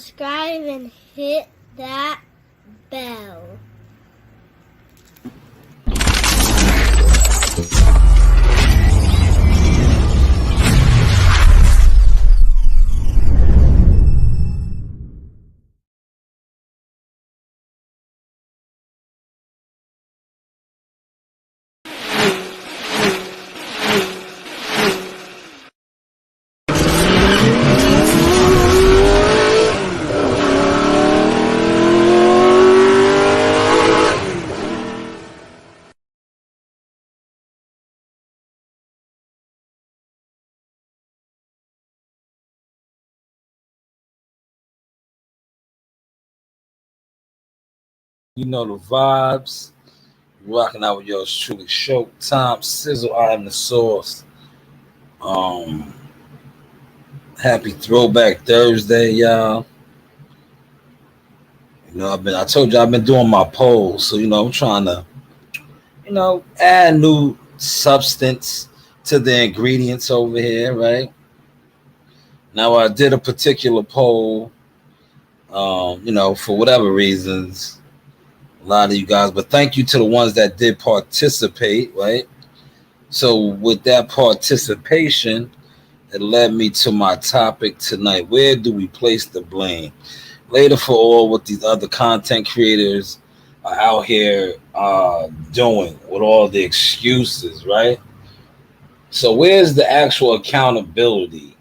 subscribe and hit that bell. You know the vibes. Rocking out with yours truly. Showtime Sizzle. I am the source. Happy Throwback Thursday, y'all. I told you I've been doing my polls, so I'm trying to, add new substance to the ingredients over here, right? Now I did a particular poll, for whatever reasons. A lot of you guys, but thank you to the ones that did participate, right? So with that participation, it led me to my topic tonight. Where do we place the blame? Later for all what these other content creators are out here doing with all the excuses, right? So where's the actual accountability?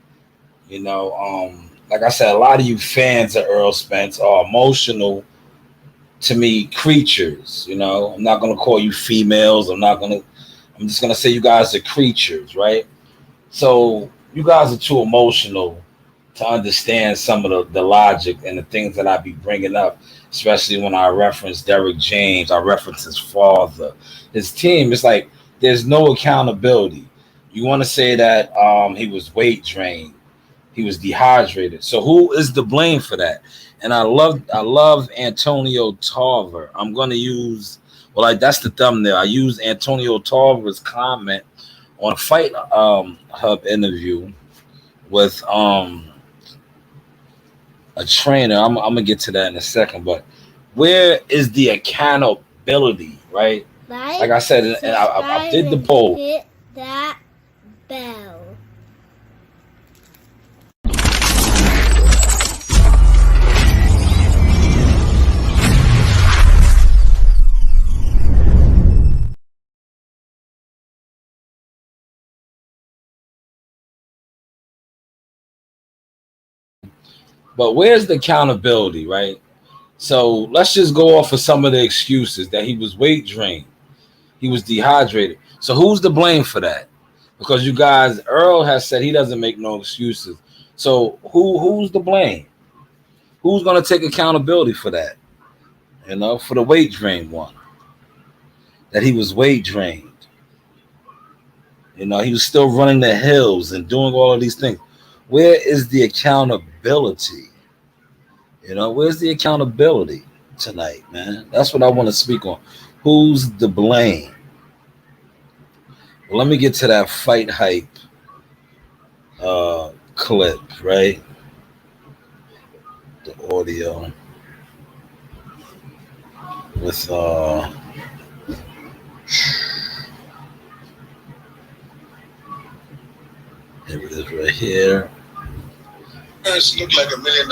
Like I said, a lot of you fans of Earl Spence are emotional, to me, creatures. I'm not going to call you females. I'm just going to say you guys are creatures, right? So you guys are too emotional to understand some of the logic and the things that I be bringing up, especially when I reference Derrick James, I reference his father, his team. It's like there's no accountability. You want to say that he was weight drained, he was dehydrated. So who is to blame for that? And I love Antonio Tarver. I'm going to use, that's the thumbnail. I use Antonio Tarver's comment on a Fight Hub interview with a trainer. I'm going to get to that in a second. But where is the accountability, right? Like I said, and I did the poll. Hit that bell. But where's the accountability, right? So let's just go off of some of the excuses that he was weight drained, he was dehydrated. So who's to blame for that? Because you guys, Earl has said he doesn't make no excuses. So who's to blame? Who's going to take accountability for that? For the weight drain one, that he was weight drained. He was still running the hills and doing all of these things. Where is the accountability? Where's the accountability tonight, man? That's what I want to speak on. Who's to blame? Well, let me get to that Fight Hype clip, right? The audio with here it is right here. He looked like $1 million.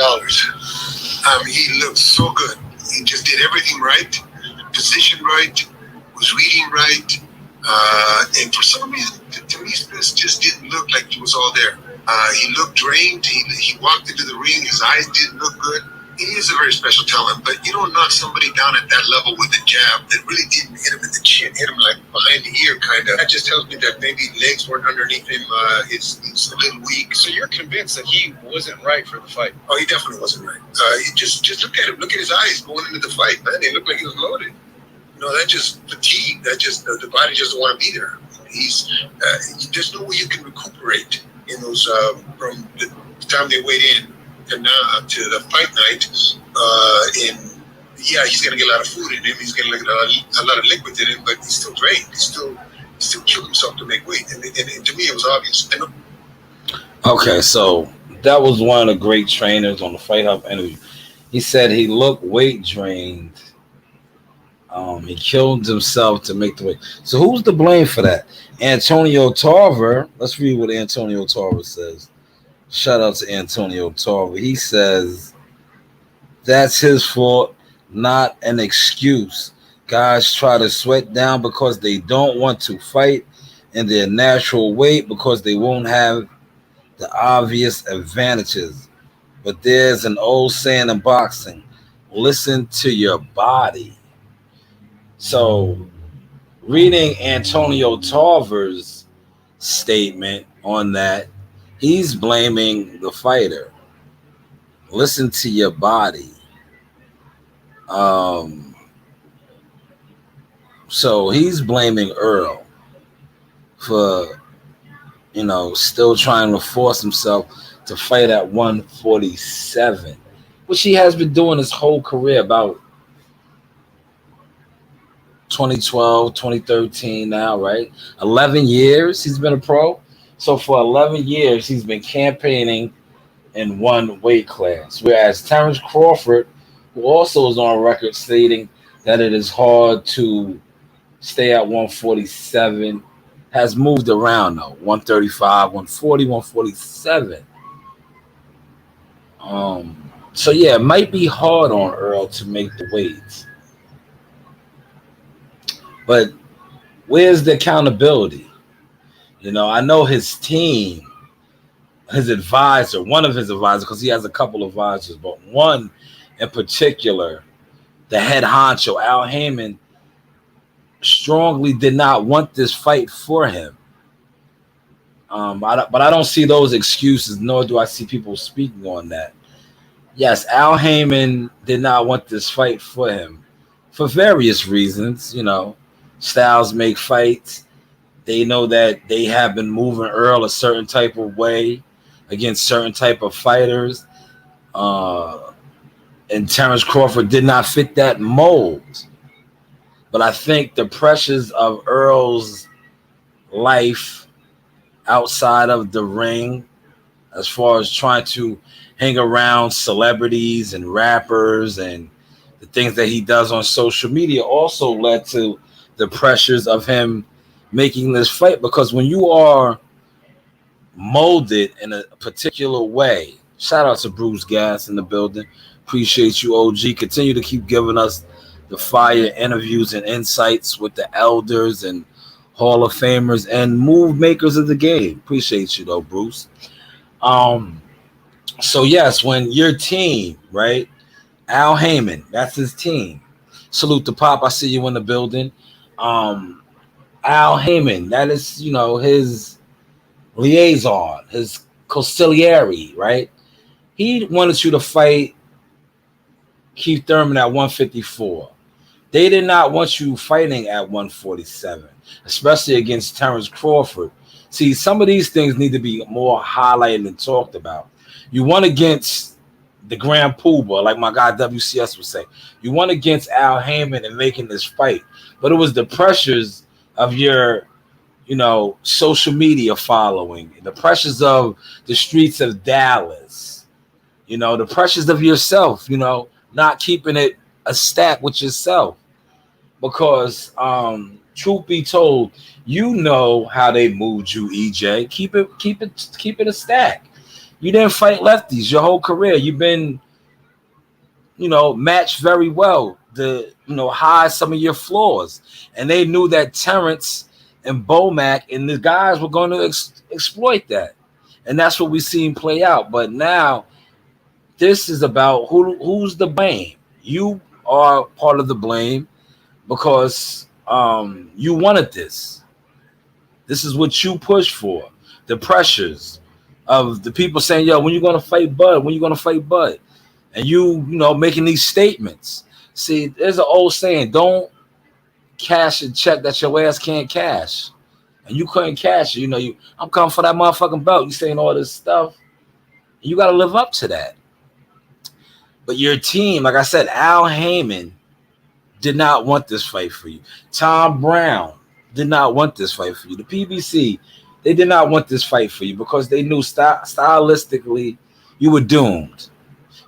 He looked so good. He just did everything right, position right, was reading right, and for some reason, to me, Spence just didn't look like he was all there. He looked drained. He walked into the ring. His eyes didn't look good. He is a very special talent, but you don't knock somebody down at that level with a jab that really didn't hit him in the chin, hit him like behind the ear, kind of. That just tells me that maybe legs weren't underneath him. It's a little weak. So you're convinced that he wasn't right for the fight? Oh, he definitely wasn't right. You just look at him. Look at his eyes going into the fight, man. They look like he was loaded. That just fatigue. That just the body just doesn't want to be there. There's no way you can recuperate in those from the time they weighed in and now to the fight night. He's gonna get a lot of food in him. He's gonna get a lot of liquid in him, but he's still drained. He still killed himself to make weight. And to me, it was obvious. Okay, so that was one of the great trainers on the Fight Hub interview. He said he looked weight drained. He killed himself to make the weight. So who's to blame for that? Antonio Tarver. Let's read what Antonio Tarver says. Shout out to Antonio Tarver. He says that's his fault, not an excuse. Guys try to sweat down because they don't want to fight in their natural weight because they won't have the obvious advantages. But there's an old saying in boxing, listen to your body. So reading Antonio Tarver's statement on that, he's blaming the fighter. Listen to your body. So he's blaming Earl for, still trying to force himself to fight at 147, which he has been doing his whole career, about 2012, 2013 now, right? 11 years he's been a pro. So for 11 years, he's been campaigning in one weight class, whereas Terrence Crawford, who also is on record stating that it is hard to stay at 147, has moved around though, 135, 140, 147. So yeah, it might be hard on Earl to make the weight. But where's the accountability? I know his team, his advisor, one of his advisors, because he has a couple of advisors, but one in particular, the head honcho, Al Heyman, strongly did not want this fight for him. But I don't see those excuses, nor do I see people speaking on that. Yes, Al Heyman did not want this fight for him for various reasons. Styles make fights. They know that they have been moving Earl a certain type of way against certain type of fighters. And Terrence Crawford did not fit that mold. But I think the pressures of Earl's life outside of the ring, as far as trying to hang around celebrities and rappers and the things that he does on social media, also led to the pressures of him making this fight. Because when you are molded in a particular way, shout out to Bruce Gas in the building. Appreciate you, OG. Continue to keep giving us the fire interviews and insights with the elders and Hall of Famers and move makers of the game. Appreciate you though, Bruce. So yes, when your team, right? Al Heyman, that's his team. Salute to Pop. I see you in the building. Al Heyman, that is, his liaison, his consigliere, right? He wanted you to fight Keith Thurman at 154. They did not want you fighting at 147, especially against Terrence Crawford. See, some of these things need to be more highlighted and talked about. You won against the Grand Poobah, like my guy WCS would say. You won against Al Heyman in making this fight, but it was the pressures of your, social media following, the pressures of the streets of Dallas, the pressures of yourself, not keeping it a stack with yourself. Because truth be told, how they moved you, EJ. Keep it a stack. You didn't fight lefties your whole career. You've been, matched very well to, hide some of your flaws. And they knew that Terrence and Bomac and the guys were going to exploit that. And that's what we seen play out. But now this is about who's the blame. You are part of the blame because you wanted this. This is what you pushed for. The pressures of the people saying, yo, when you going to fight Bud? When you going to fight Bud? And you making these statements. See, there's an old saying, don't cash a check that your ass can't cash. And you couldn't cash it. I'm coming for that motherfucking belt. You saying all this stuff. You got to live up to that. But your team, like I said, Al Heyman did not want this fight for you. Tom Brown did not want this fight for you. The PBC, they did not want this fight for you because they knew stylistically You were doomed.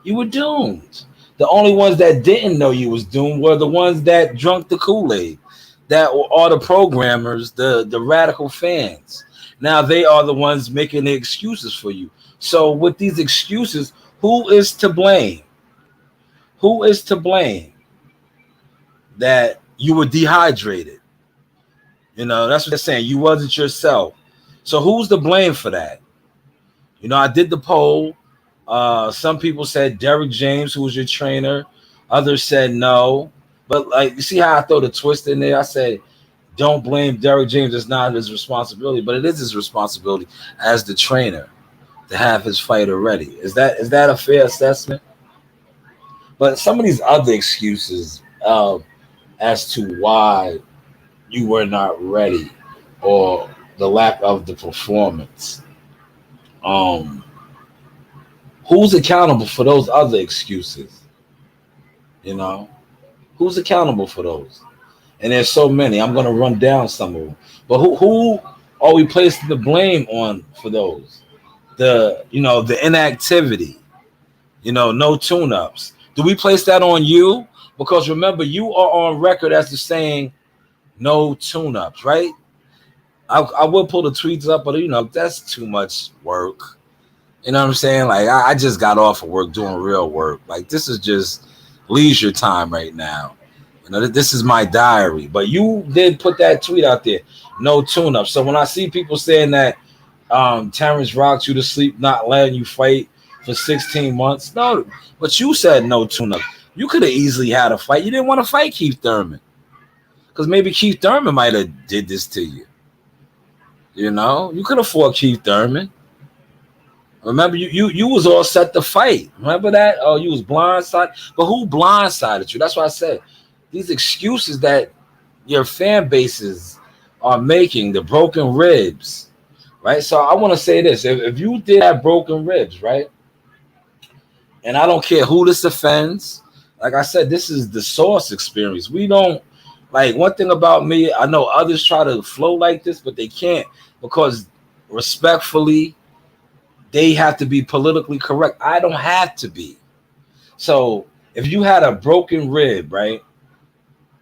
You were doomed. The only ones that didn't know you was doomed were the ones that drunk the Kool-Aid, that were all the programmers, the radical fans. Now they are the ones making the excuses for you. So with these excuses, who is to blame? Who is to blame that you were dehydrated? You know, that's what they're saying. You wasn't yourself. So who's to blame for that? You know, I did the poll. Some people said Derrick James, who was your trainer. Others said no. But like, you see how I throw the twist in there? I said, don't blame Derrick James. It's not his responsibility, but it is his responsibility as the trainer to have his fighter ready. Is that a fair assessment? But some of these other excuses as to why you were not ready or the lack of the performance. Who's accountable for those other excuses? You know, who's accountable for those? And there's so many. I'm going to run down some of them. But who are we placing the blame on for those? The inactivity, no tune-ups. Do we place that on you? Because remember, you are on record as the saying no tune-ups, right? I will pull the tweets up, but that's too much work. You know what I'm saying? Like, I just got off of work doing real work. Like, this is just leisure time right now. This is my diary. But you did put that tweet out there, no tune-up. So when I see people saying that Terrence rocked you to sleep, not letting you fight for 16 months, no, but you said no tune-up. You could have easily had a fight. You didn't want to fight Keith Thurman because maybe Keith Thurman might have did this to you. You could have fought Keith Thurman. Remember, you was all set to fight. Remember that? Oh, you was blindsided. But who blindsided you? That's why I said these excuses that your fan bases are making, the broken ribs, right? So I want to say this. If you did have broken ribs, right? And I don't care who this offends. Like I said, this is the source experience. We don't, like, one thing about me, I know others try to flow like this, but they can't because respectfully, they have to be politically correct. I don't have to be. So if you had a broken rib, right,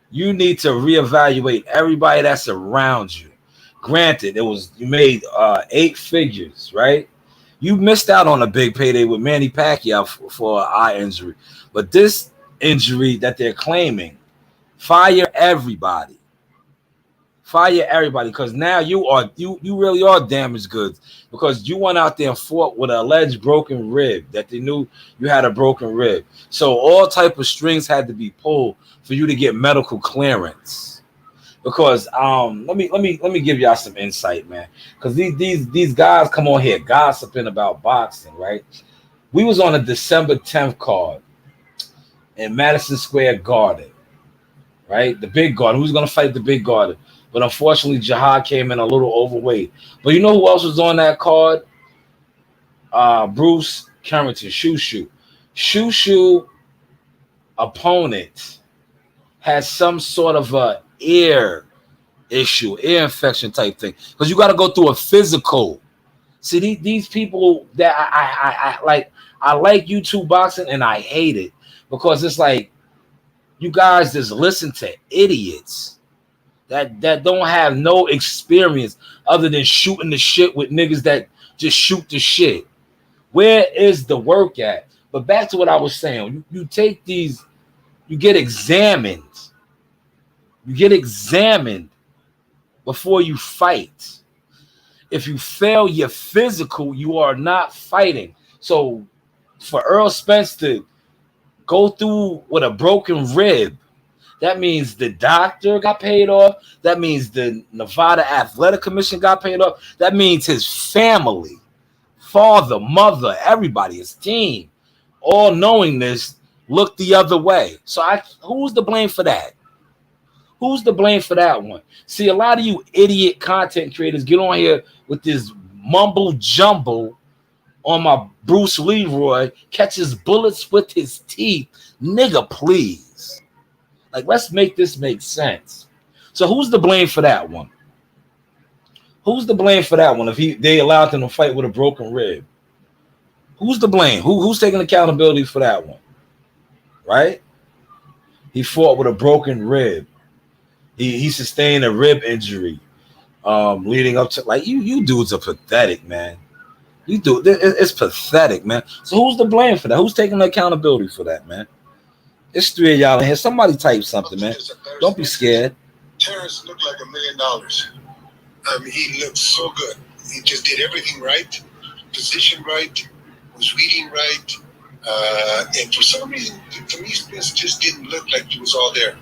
you need to reevaluate everybody that's around you. Granted, you made 8 figures, right? You missed out on a big payday with Manny Pacquiao for an eye injury. But this injury that they're claiming, fire everybody. Fire everybody, because now you really are damaged goods because you went out there and fought with an alleged broken rib that they knew you had a broken rib. So all type of strings had to be pulled for you to get medical clearance. Because let me give y'all some insight, man. Because these guys come on here gossiping about boxing, right? We was on a December 10th card in Madison Square Garden, right? The big garden. Who's gonna fight the big garden? But unfortunately, Jihad came in a little overweight. But you know who else was on that card? Bruce Carrington, Shoo. Shoo opponent has some sort of a ear infection type thing. Because you got to go through a physical. See, these people that I like YouTube boxing and I hate it. Because it's like you guys just listen to idiots that don't have no experience other than shooting the shit with niggas that just shoot the shit. Where is the work at? But back to what I was saying. You take these, you get examined. You get examined before you fight. If you fail your physical, you are not fighting. So for Earl Spence to go through with a broken rib, that means the doctor got paid off. That means the Nevada Athletic Commission got paid off. That means his family, father, mother, everybody, his team, all knowing this, looked the other way. So who's to blame for that? Who's to blame for that one? See, a lot of you idiot content creators get on here with this mumble jumble on my Bruce Leroy, catches bullets with his teeth. Nigga, please. Like, let's make this make sense. So who's to blame for that one? Who's to blame for that one if they allowed him to fight with a broken rib? Who's to blame? Who's taking accountability for that one? Right? He fought with a broken rib. He sustained a rib injury. Leading up to you dudes are pathetic, man. It's pathetic, man. So who's to blame for that? Who's taking the accountability for that, man? It's 3 of y'all in here. Somebody type something, man. Don't be scared. Terrence looked like $1 million. He looked so good. He just did everything right, position right, was reading right, and for some reason, to me, Spence just didn't look like he was all there.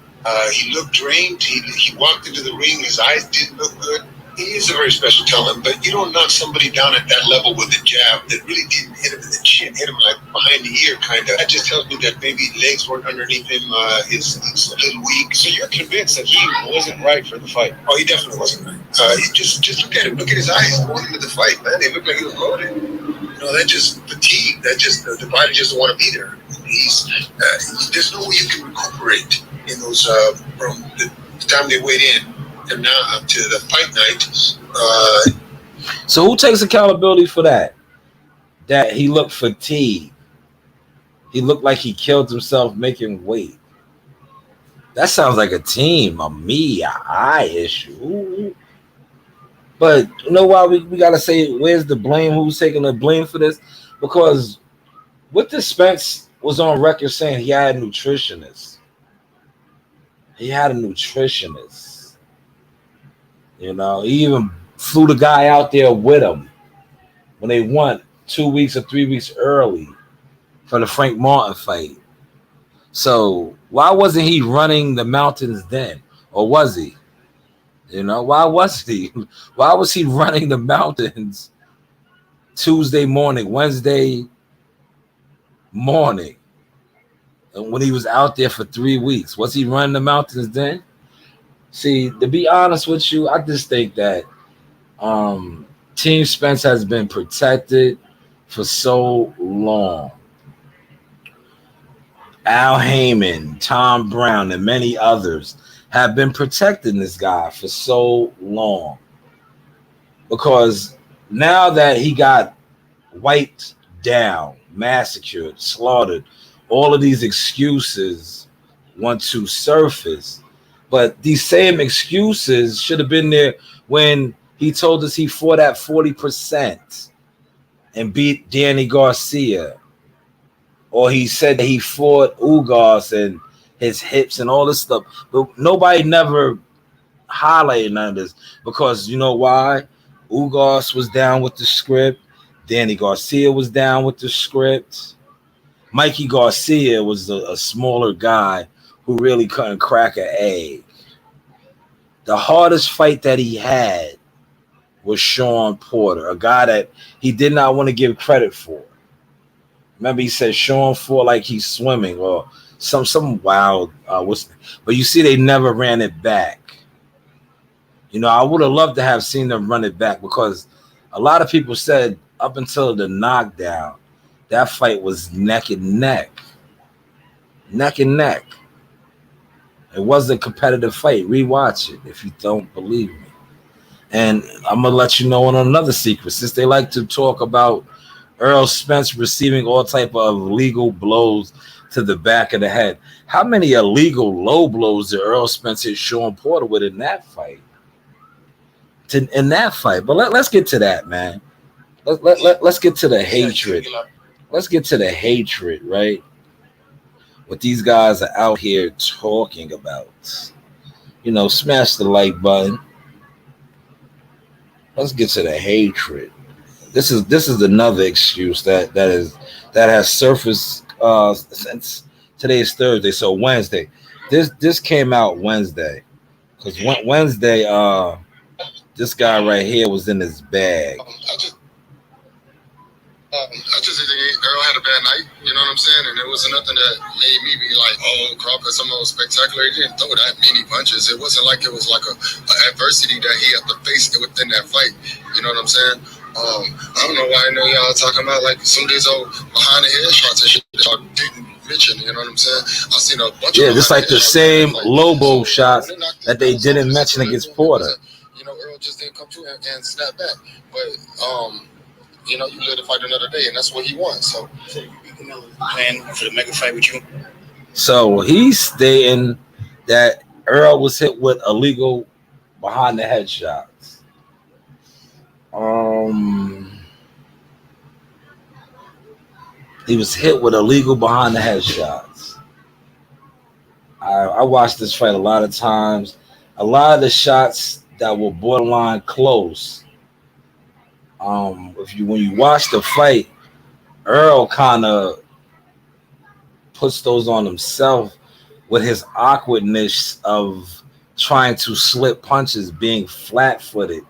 He looked drained. He walked into the ring. His eyes didn't look good. He is a very special talent, but you don't knock somebody down at that level with a jab that really didn't hit him in the chin, hit him like behind the ear, kind of. That just tells me that maybe legs weren't underneath him. He's a little weak. So you're convinced that he wasn't right for the fight? Oh, he definitely wasn't right. He just look at him. Look at his eyes going into the fight, man. They look like he was loaded. You know, that just fatigue. That just the body just don't want to be there. There's no way you can recuperate in those from the time they weighed in. And now up to the fight night. So who takes accountability for that? That he looked fatigued. He looked like he killed himself making weight. That sounds like a team, I issue. Ooh. But you know why we gotta say where's the blame? Who's taking the blame for this? Because with this, Spence was on record saying he had a nutritionist. He had a nutritionist. You know, he even flew the guy out there with him when they won 2 weeks or 3 weeks early for the Frank Martin fight. So why wasn't he running the mountains then? Or was he? You know, why was he? Why was he running the mountains Tuesday morning, Wednesday morning? And when he was out there for 3 weeks, was he running the mountains then? See, to be honest with you, I just think that Team Spence has been protected for so long. Al Heyman, Tom Brown, and many others have been protecting this guy for so long. Because now that he got wiped down, massacred, slaughtered, all of these excuses want to surface. But these same excuses should have been there when he told us he fought at 40% and beat Danny Garcia. Or he said that he fought Ugas and his hips and all this stuff. But nobody never highlighted none of this. Because you know why? Ugas was down with the script. Danny Garcia was down with the script. Mikey Garcia was a smaller guy who really couldn't crack an egg. The hardest fight that he had was Sean Porter, a guy that he did not want to give credit for. Remember, he said Sean fought like he's swimming or some wild. But you see, they never ran it back. You know, I would have loved to have seen them run it back because a lot of people said up until the knockdown, that fight was neck and neck. Neck and neck. It wasn't a competitive fight. Rewatch it if you don't believe me. And I'm going to let you know on another secret. Since they like to talk about Earl Spence receiving all type of illegal blows to the back of the head, how many illegal low blows did Earl Spence hit Sean Porter with in that fight? But let's get to that, man. Let's get to the hatred. Let's get to the hatred, right? What these guys are out here talking about. You know, smash the like button. Let's get to the hatred. This is another excuse that has surfaced since today's Thursday, so Wednesday. This came out Wednesday because Wednesday this guy right here was in his bag. I just think Earl had a bad night, you know what I'm saying? And it wasn't nothing that made me be like, oh, Crawford, someone was spectacular. He didn't throw that many punches. It wasn't like it was like a adversity that he had to face within that fight. You know what I'm saying? I don't know why I know y'all talking about like some of these old behind the head shots and shit that y'all didn't mention, you know what I'm saying? I've seen a bunch of just like the same Lobo shots that they didn't mention against Porter. You know, Earl just didn't come through and snap back. But you live to fight another day, and that's what he wants. So, Plan for the mega fight with you. So he's stating that Earl was hit with illegal behind the head shots. He was hit with illegal behind the head shots. I watched this fight a lot of times. A lot of the shots that were borderline close. When you watch the fight, Earl kind of puts those on himself with his awkwardness of trying to slip punches, being flat-footed,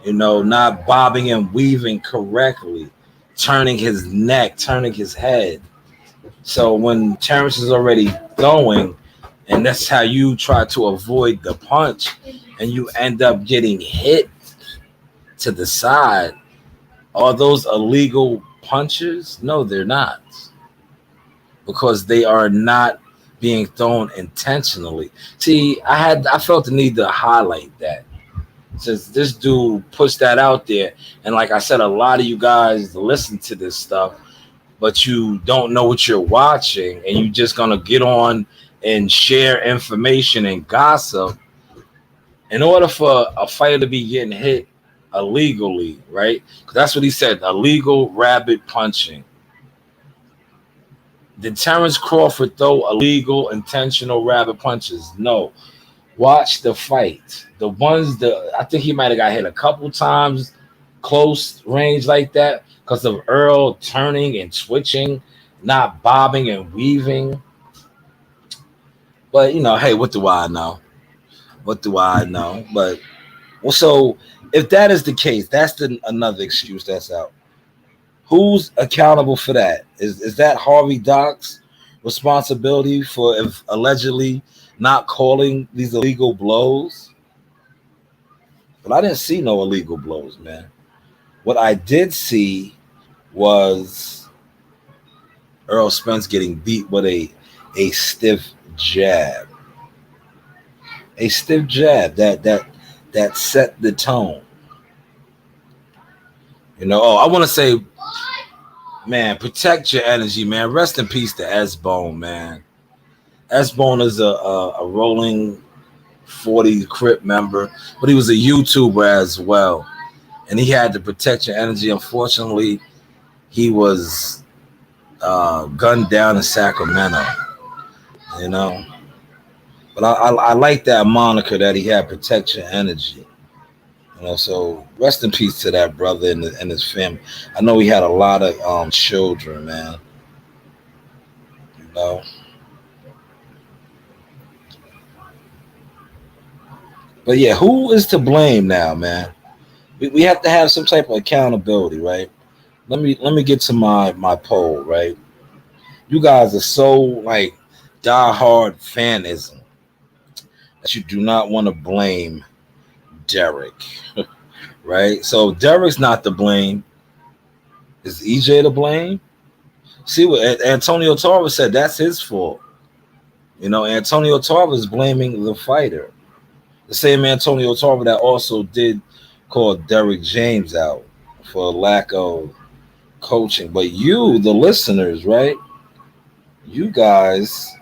not bobbing and weaving correctly, turning his neck, turning his head. So when Terrence is already going, and that's how you try to avoid the punch, and you end up getting hit to the side, are those illegal punches? No, they're not. Because they are not being thrown intentionally. See, I felt the need to highlight that. Since this dude pushed that out there, and like I said, a lot of you guys listen to this stuff, but you don't know what you're watching, and you just gonna get on and share information and gossip. In order for a fighter to be getting hit illegally, right? Because that's what he said, illegal rabbit punching. Did Terrence Crawford throw illegal intentional rabbit punches? No. Watch the fight. The ones that I think he might have got hit a couple times close range like that because of Earl turning and switching, not bobbing and weaving. But hey, what do I know? What do I know? But so if that is the case, that's another excuse that's out. Who's accountable for that? Is that Harvey Doc's responsibility for if allegedly not calling these illegal blows? But I didn't see no illegal blows, man. What I did see was Earl Spence getting beat with a stiff jab. A stiff jab that set the tone. I want to say, man, protect your energy, man. Rest in peace to S-Bone, man. S-Bone is a rolling 40 Crip member, but he was a YouTuber as well. And he had to protect your energy. Unfortunately, he was gunned down in Sacramento, But I like that moniker that he had, protect your energy. So rest in peace to that brother and his family. I know he had a lot of children, man. But yeah, who is to blame now, man? We have to have some type of accountability, right? Let me get to my poll, right? You guys are so like diehard fanism that you do not want to blame Derek, right? So Derek's not to blame. Is EJ to blame? See what Antonio Tarver said, that's his fault. Antonio Tarver is blaming the fighter. The same Antonio Tarver that also did call Derek James out for lack of coaching. But you, the listeners, right? You guys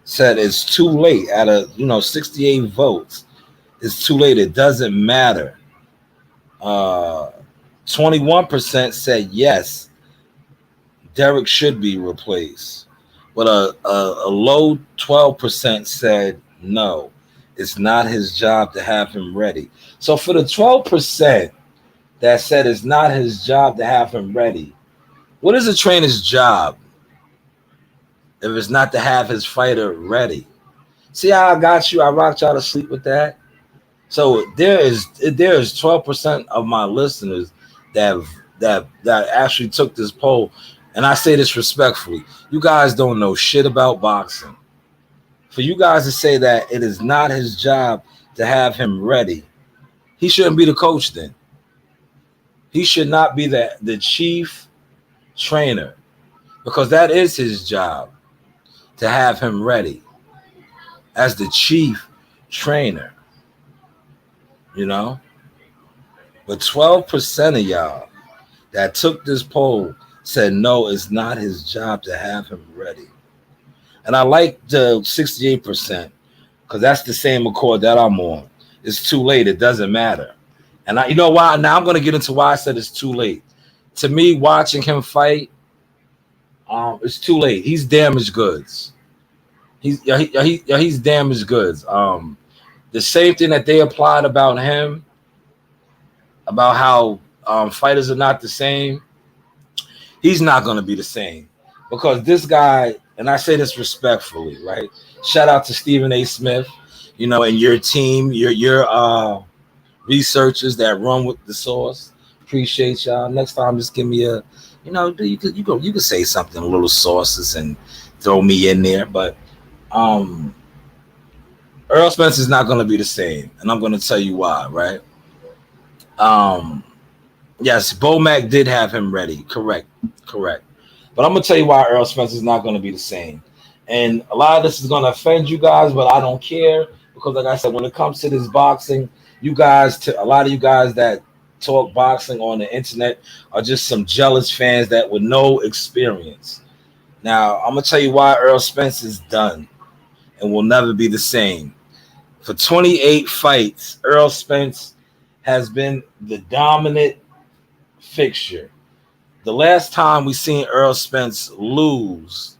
said it's too late. Out of 68 votes, it's too late. It doesn't matter. 21% said yes, Derek should be replaced, but a low 12% said no. It's not his job to have him ready. So for the 12% that said it's not his job to have him ready, what is a trainer's job if it's not to have his fighter ready? See how I got you? I rocked y'all to sleep with that. So there is 12% of my listeners that actually took this poll, and I say this respectfully. You guys don't know shit about boxing. For you guys to say that it is not his job to have him ready, he shouldn't be the coach then. He should not be the chief trainer, because that is his job to have him ready as the chief trainer. But 12% of y'all that took this poll said no, it's not his job to have him ready. And I like the 68% because that's the same accord that I'm on. It's too late. It doesn't matter. And you know why? Now I'm going to get into why I said it's too late. To me, watching him fight, it's too late. He's damaged goods. He's damaged goods. The same thing that they applied about him, about how fighters are not the same. He's not going to be the same because this guy, and I say this respectfully, right? Shout out to Stephen A. Smith, you know, and your team, your researchers that run with the source. Appreciate y'all. Next time, just give me a, you know, you could say something, a little sources, and throw me in there. But Earl Spence is not going to be the same, and I'm going to tell you why, right? Yes, Bomac did have him ready. Correct. But I'm going to tell you why Earl Spence is not going to be the same. And a lot of this is going to offend you guys, but I don't care because, like I said, when it comes to this boxing, you guys, a lot of you guys that talk boxing on the internet are just some jealous fans that with no experience. Now, I'm going to tell you why Earl Spence is done and will never be the same. For 28 fights, Earl Spence has been the dominant fixture. The last time we seen Earl Spence lose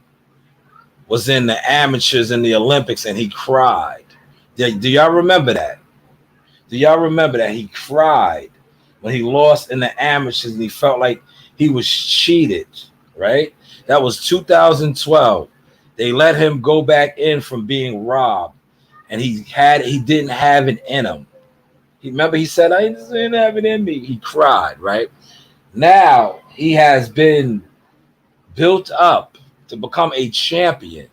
was in the amateurs in the Olympics, and he cried. Do y'all remember that? Do y'all remember that? He cried when he lost in the amateurs, and he felt like he was cheated, right? That was 2012. They let him go back in from being robbed, and he didn't have it in him. Remember, he said, I didn't have it in me. He cried, right? Now he has been built up to become a champion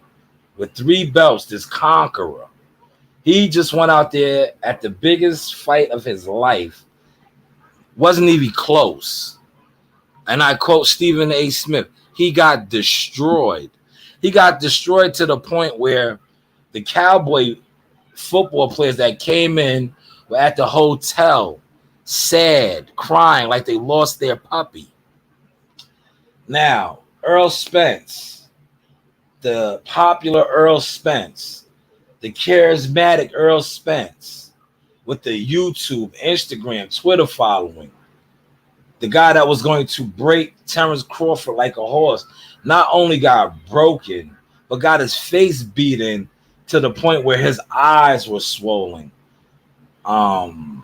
with 3 belts, this conqueror. He just went out there at the biggest fight of his life. Wasn't even close. And I quote Stephen A. Smith, he got destroyed. He got destroyed to the point where the Cowboy football players that came in were at the hotel, sad, crying like they lost their puppy. Now, Earl Spence, the popular Earl Spence, the charismatic Earl Spence, with the YouTube, Instagram, Twitter following, the guy that was going to break Terrence Crawford like a horse, not only got broken, but got his face beaten to the point where his eyes were swollen. To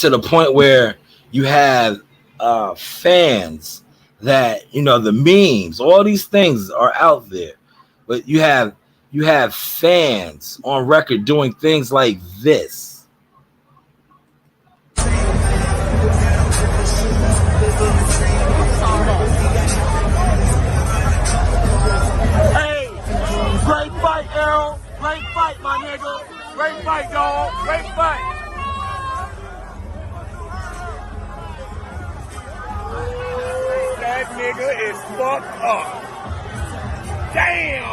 the point where you have fans that, you know, the memes, all these things are out there, but you have fans on record doing things like this. Hey, great fight, Errol. Great fight, my nigga. Great fight, dog. Great fight. That nigga is fucked up. Damn!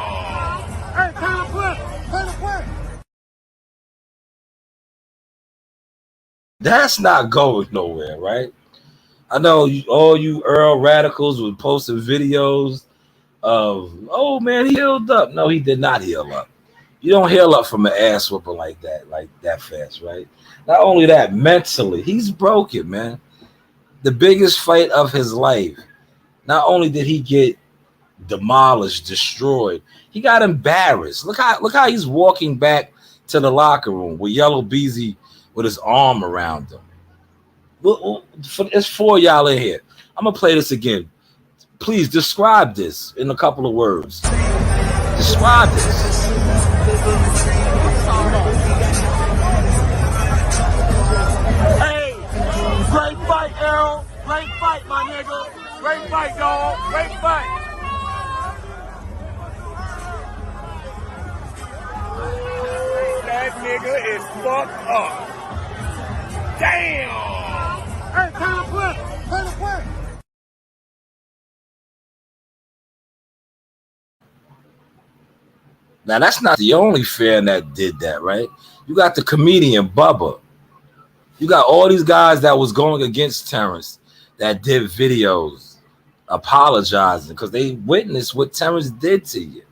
Hey, turn the play. That's not going nowhere, right? I know all you Earl radicals were posting videos of, oh man, he healed up. No, he did not heal up. You don't heal up from an ass whooping like that fast, right? Not only that, mentally, he's broken, man. The biggest fight of his life. Not only did he get demolished, destroyed, he got embarrassed. Look how he's walking back to the locker room with Yellow Beezy with his arm around him. It's 4 y'all in here. I'm gonna play this again. Please describe this in a couple of words. Describe this. Hey, great fight, Errol. Great fight, my nigga. Great fight, dog. Great fight. That nigga is fucked up. Damn! Hey, turn the play. Now, that's not the only fan that did that, right? You got the comedian Bubba. You got all these guys that was going against Terrence that did videos apologizing because they witnessed what Terrence did to you.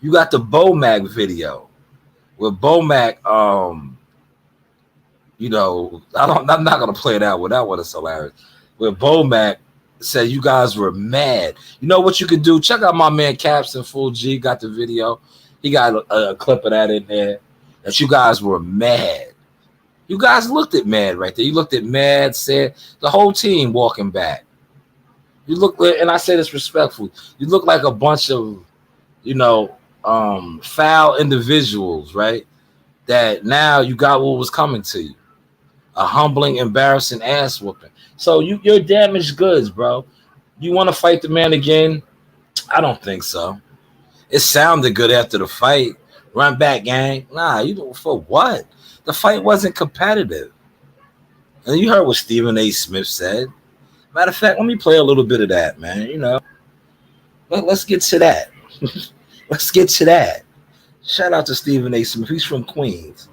You got the Bomac video where Bomac, you know, I'm not gonna play that one. That one is hilarious. Where Bomac said you guys were mad. You know what you could do? Check out my man Caps and Full G. Got the video. He got a clip of that in there. That you guys were mad. You guys looked at mad right there. You looked at mad. Said the whole team walking back. You look, and I say this respectfully. You look like a bunch of, you know, foul individuals, right? That now you got what was coming to you. A humbling, embarrassing ass whooping. So you're damaged goods, bro. You want to fight the man again? I don't think so. It sounded good after the fight. Run back, gang. Nah, you know, for what? The fight wasn't competitive. And you heard what Stephen A. Smith said. Matter of fact, let me play a little bit of that, man. You know, let's get to that. Let's get to that. Shout out to Stephen A. Smith. He's from Queens.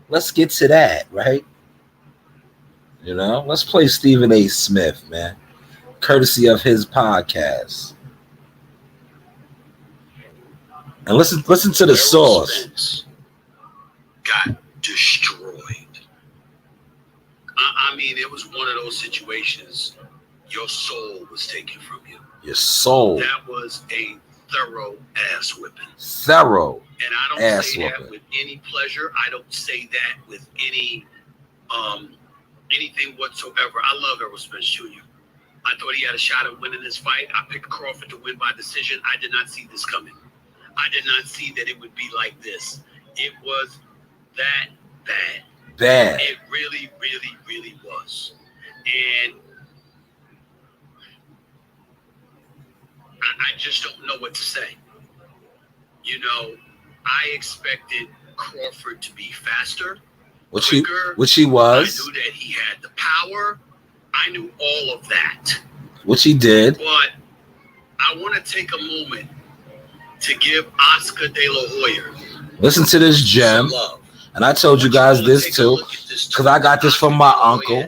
Let's get to that, right? You know, let's play Stephen A. Smith, man, courtesy of his podcast. And listen to the source. Spence got destroyed. I mean, it was one of those situations. Your soul was taken from you. Your soul. That was a thorough ass whipping. Thorough. And I don't say that with any pleasure. I don't say that with any anything whatsoever. I love Errol Spence Jr. I thought he had a shot at winning this fight. I picked Crawford to win by decision. I did not see this coming. I did not see that it would be like this. It was that bad. Bad. It really, really, really was. And I just don't know what to say. You know, I expected Crawford to be faster, quicker. Which he was. I knew that he had the power. I knew all of that. Which he did. But I want to take a moment to give Oscar De La Hoya listen to this gem. And I told you guys this too, because I got this from my uncle.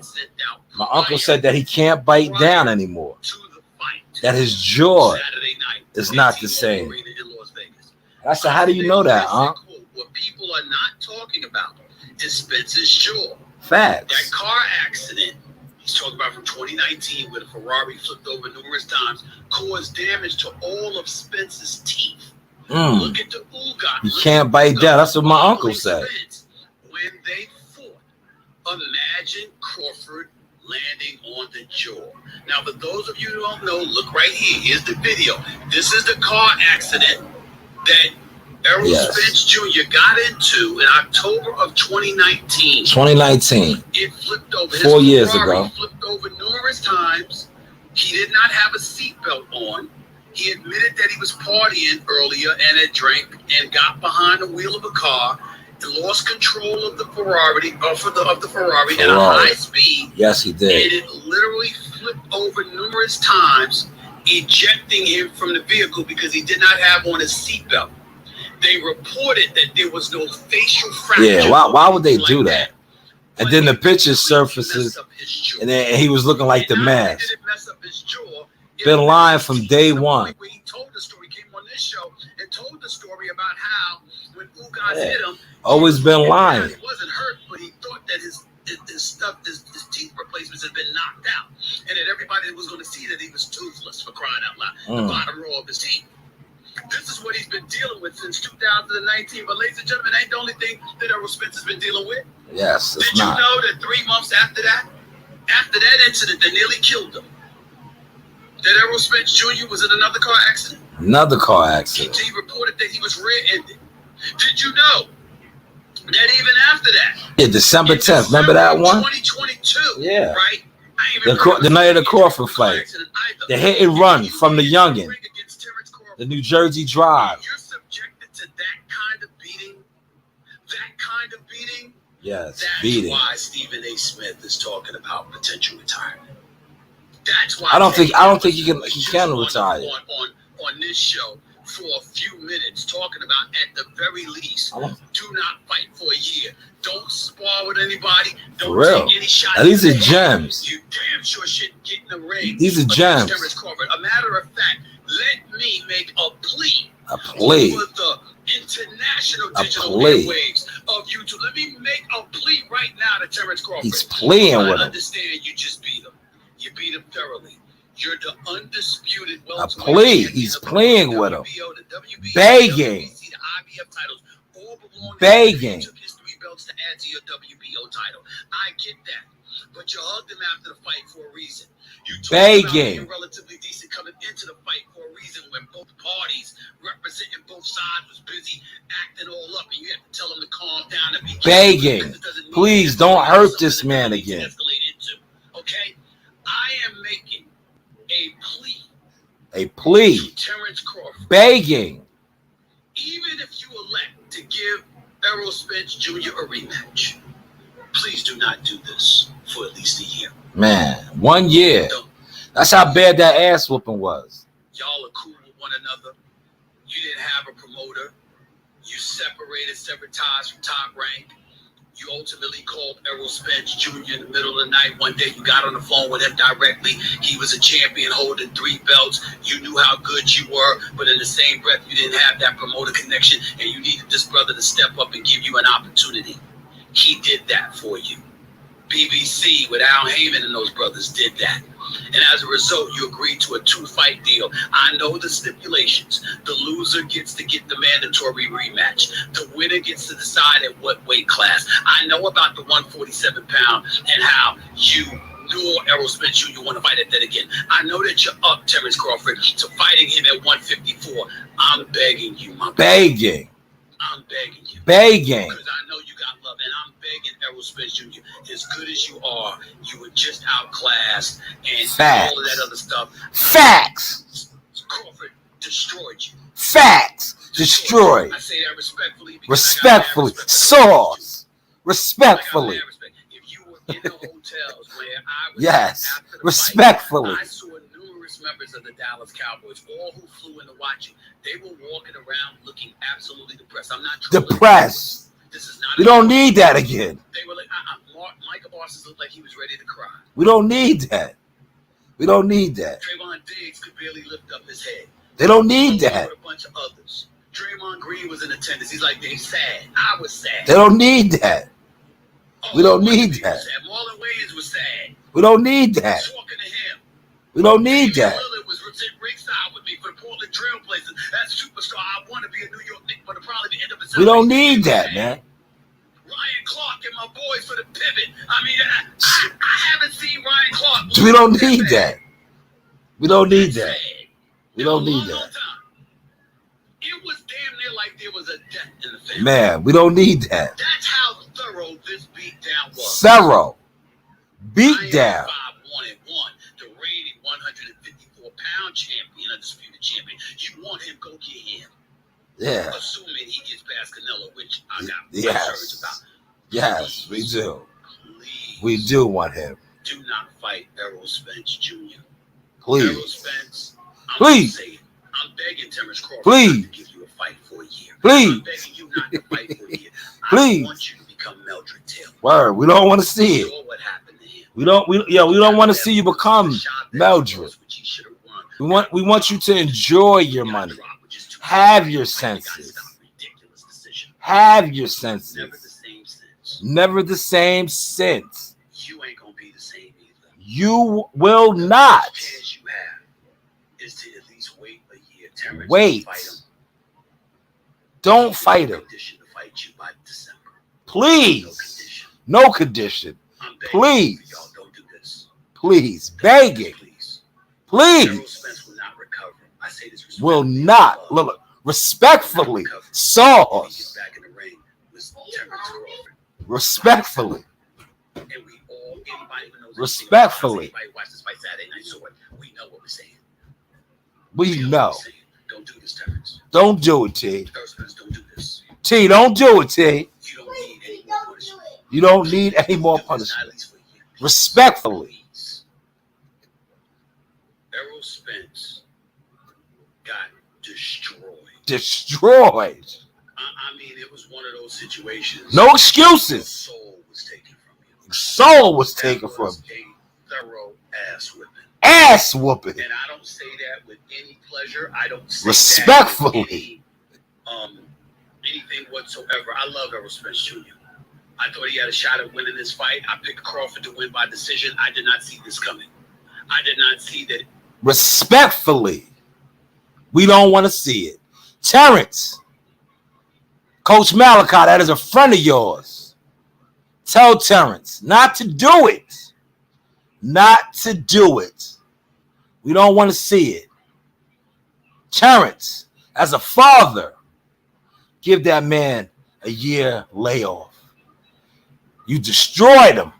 My uncle said that he can't bite down anymore. That his jaw is not the same. I said, how do you know that, huh? What people are not talking about is Spence's jaw. Facts. That car accident he's talking about from 2019 where the Ferrari flipped over numerous times caused damage to all of Spence's teeth. Look at the Uga. You can't bite down. That's what my uncle said. When they fought, imagine Crawford landing on the jaw. Now, for those of you who don't know, look right here. Here's the video. This is the car accident that Errol Spence Jr. got into in October of 2019. 2019. It flipped over. 4 years ago. Flipped over numerous times. He did not have a seatbelt on. He admitted that he was partying earlier and had drank and got behind the wheel of a car and lost control of the Ferrari, at a high speed. Yes, he did. And it literally flipped over numerous times, ejecting him from the vehicle because he did not have on his seatbelt. They reported that there was no facial fracture. Yeah, why would they do that? And then the picture surfaces, and then he was looking like the mask. Did it mess up his jaw? Been lying from day one. He told the story, came on this show and told the story about how when Ugas hit him, always been lying. He wasn't hurt, but he thought that his teeth replacements had been knocked out, and that everybody was going to see that he was toothless, for crying out loud. The bottom row of his teeth. This is what he's been dealing with since 2019. But ladies and gentlemen, ain't the only thing that Errol Spence has been dealing with. Yes, it's Did you know that 3 months after that incident that nearly killed him, that Errol Spence Jr. was in another car accident? Another car accident. He reported that he was rear-ended. Did you know that even after that? Yeah, December 10th. Remember that one? 2022. Yeah. Right? The night of the Crawford fight. The hit and run from the youngin. The New Jersey drive. You're subjected to that kind of beating. Yes, that's beating. Why Stephen A. Smith is talking about potential retirement. That's why I don't think he can retire. On this show, for a few minutes talking about, at the very least, do not fight for a year. Don't spar with anybody. Don't take any shots. Now, these are gems. You damn sure shouldn't get in the ring. These are gems. A matter of fact, let me make a plea. A plea. For the international digital airwaves of YouTube. Let me make a plea right now to Terrence Crawford. He's pleading with him. I understand you just beat him. You beat him thoroughly. You're the undisputed welterweight. A plea. He's playing with him. Begging. Begging. Took his 3 belts to add to your WBO title. I get that. But you hugged him after the fight for a reason. You talked about being relatively decent coming into the fight for a reason when both parties representing both sides was busy acting all up, and you had to tell them to calm down and be begging. Please don't hurt this man again. Okay? I am making a plea. A plea. To Terrence Crawford. Begging. Even if you elect to give Errol Spence Jr. a rematch, please do not do this for at least a year. Man, 1 year. That's how bad that ass whooping was. Y'all are cool with one another. You didn't have a promoter. You separated severed ties from Top Rank. You ultimately called Errol Spence Jr. in the middle of the night. One day you got on the phone with him directly. He was a champion holding 3 belts. You knew how good you were, but in the same breath, you didn't have that promoter connection, and you needed this brother to step up and give you an opportunity. He did that for you. BBC with Al Heyman and those brothers did that. And as a result, you agreed to a 2-fight deal. I know the stipulations. The loser gets to get the mandatory rematch. The winner gets to decide at what weight class. I know about the 147-pound and how you nor Errol Spence Jr. want to fight at that again. I know that you're up, Terrence Crawford, to fighting him at 154. I'm begging you, my begging. I'm begging you. Begging. Because I know you got love, and I'm begging Errol Spence Jr. As good as you are, you were just outclassed and all of that other stuff. Facts. Crawford destroyed you. Facts. Destroyed. I say that respectfully. Respectfully. Sauce. Respectfully. If you were in the hotels where I was yes. Respectfully. Fight, I saw numerous members of the Dallas Cowboys, all who flew in to watch you. They were walking around looking absolutely depressed. I'm not depressed. This is not. We don't need that again. They were like, Micah Parsons looked like he was ready to cry. We don't need that. We don't need that. Trayvon Diggs could barely lift up his head. They don't need that. A bunch of others. Draymond Green was in attendance. He's like, they sad. I was sad. They don't need that. We don't need that. Marlon Wayans was sad. We don't need that. Talking to him. We don't need that. Lillard was ringside with me for the Portland Trailblazers. That's a superstar. I want to be a New York Knicks, but probably the end of the season. We don't need that, man. Ryan Clark and my boys for the pivot. I mean, I haven't seen Ryan Clark. We don't need that. We don't need that. We don't need that. It was damn near like there was a death in the family. Man, we don't need that. That's how thorough this beatdown was. Thorough. Beatdown. 5-1-1, the reigning 154-pound champion, undisputed champion. You want him, go get him. Yeah. Assuming he gets past Canelo, which I got yes. about. Yes, we do. Please. We do want him. Do not fight Errol Spence Jr. Please. Errol Spence, please. I'm begging Terrence Crawford please. to give you a fight for a year. Please. I'm begging you not to fight for a year. Please. I want you to become Meldred Taylor. Word. We don't want to see it. What happened to him. We don't want to see you become Meldred. We want you to enjoy your money. Have your senses. Have your senses. Never the same sense. You ain't gonna be the same either. You will not. The chance you have is to at least wait a year. Terrence, wait. Don't fight him. Please. No condition. Please. Please. Begging. Please. Will not. Look, respectfully. Sauce. Respectfully. Respectfully. We know. Don't do this, Terrence. Don't do it, T. Don't do this. T, don't do it, T. You don't need any more punishment. You don't need any more punishment. Respectfully. Errol Spence got destroyed. Destroyed. I mean, it was one of those situations. No excuses. Soul was taken from you. Soul was taken from you. A thorough ass whipping. Ass whooping. And I don't say that with any pleasure. I don't say Respectfully. That with anything whatsoever. I love Errol Spence Jr. I thought he had a shot at winning this fight. I picked Crawford to win by decision. I did not see this coming. I did not see that. Respectfully, we don't want to see it. Terrence, Coach Malachi, that is a friend of yours. Tell Terrence not to do it. Not to do it. We don't want to see it. Terrence, as a father, give that man a year layoff. You destroyed him.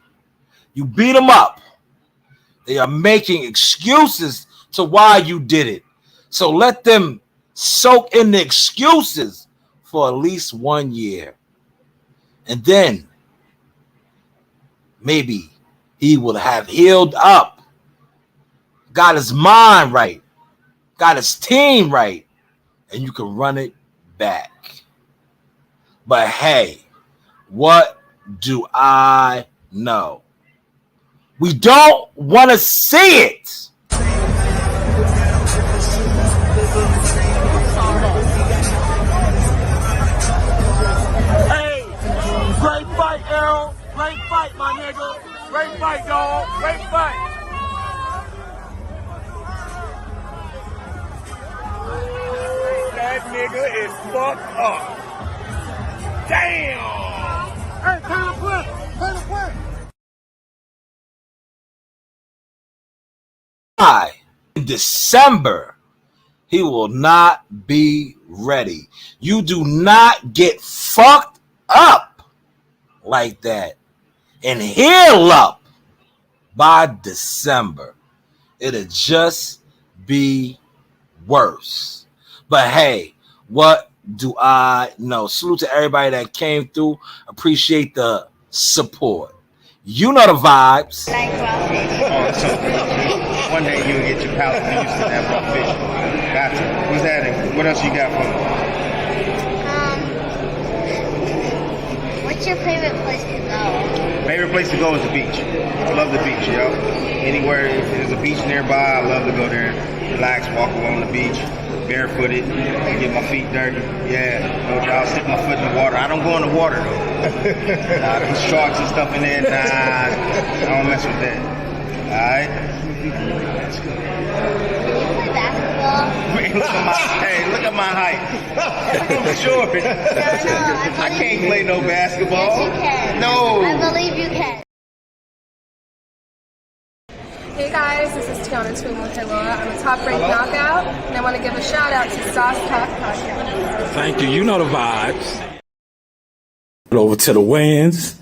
You beat him up. They are making excuses to why you did it. So let them soak in the excuses for at least 1 year. And then maybe he will have healed up, got his mind right, got his team right, and you can run it back. But hey, what do I know? We don't want to see it. Hey, great fight, Errol. Great fight, my nigga. Great fight, dog. Great fight. That nigga is fucked up. Damn. Hey, turn the flip. Turn the flip. In December, he will not be ready. You do not get fucked up like that and heal up by December. It'll just be worse. But hey, what do I know? Salute to everybody that came through. Appreciate the support. You know the vibes. One day you'll get your palate used to that raw fish. Gotcha. What's that? What else you got for me? What's your favorite place to go? Favorite place to go is the beach. I love the beach, yo. Anywhere if there's a beach nearby, I love to go there, relax, walk along the beach, barefooted, get my feet dirty. Yeah, no doubt. I'll stick my foot in the water. I don't go in the water though. There's sharks and stuff in there. Nah, I don't mess with that. All right. Can you play basketball? Look at my height. I'm short. No, I can't play no basketball. Yes, you can. No. I believe you can. Hey guys, this is Tiana Tuimuteloa. I'm a top-ranked knockout, and I want to give a shout-out to Sauce Talk Podcast. Thank you. You know the vibes. Over to the wins.